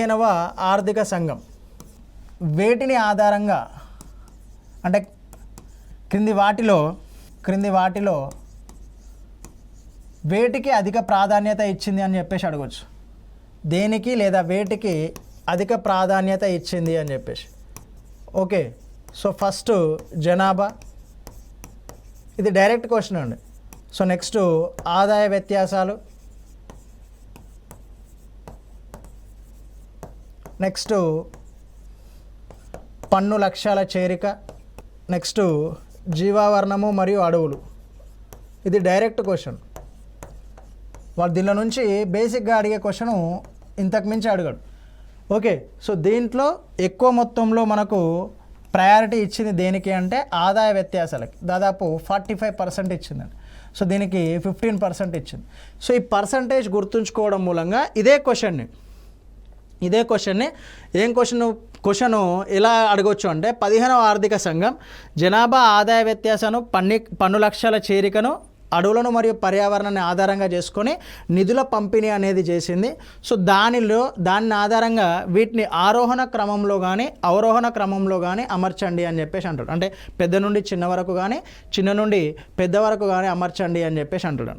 15వ ఆర్థిక సంఘం వేటిని ఆధారంగా అంటే క్రింది వాటిలో వేటికి అధిక ప్రాధాన్యత ఇచ్చింది అని చెప్పేసి అడగవచ్చు. దేనికి లేదా వేటికి అధిక ప్రాధాన్యత ఇచ్చింది అని చెప్పేసి. ఓకే, సో ఫస్ట్ జనాభా, ఇది డైరెక్ట్ క్వశ్చన్ అండి. సో నెక్స్ట్ ఆదాయ వ్యత్యాసాలు, నెక్స్ట్ పన్ను లక్ష్యాల చేరిక, నెక్స్ట్ జీవావరణము మరియు అడవులు. ఇది డైరెక్ట్ క్వశ్చన్. వాడు దీనిలో నుంచి బేసిక్గా అడిగే క్వశ్చను ఇంతకు మించి అడగడు. ఓకే, సో దీంట్లో ఎక్కువ మొత్తంలో మనకు ప్రయారిటీ ఇచ్చింది దేనికి అంటే ఆదాయ వ్యత్యాసాలకి. దాదాపు 45% ఇచ్చిందండి. సో దీనికి 15% ఇచ్చింది. సో ఈ పర్సంటేజ్ గుర్తుంచుకోవడం మూలంగా ఇదే క్వశ్చన్ని ఏం క్వశ్చను ఎలా అడగవచ్చు అంటే 15వ ఆర్థిక సంఘం జనాభా ఆదాయ వ్యత్యాసాన్ని పన్ను లక్ష్యాల చేరికను అడవులను మరియు పర్యావరణాన్ని ఆధారంగా చేసుకొని నిధుల పంపిణీ అనేది చేసింది. సో దాని ఆధారంగా వీటిని ఆరోహణ క్రమంలో కానీ అవరోహణ క్రమంలో కానీ అమర్చండి అని చెప్పేసి అంటాడు. అంటే పెద్ద నుండి చిన్న వరకు కానీ చిన్న నుండి పెద్ద వరకు కానీ అమర్చండి అని చెప్పేసి అంటాడు.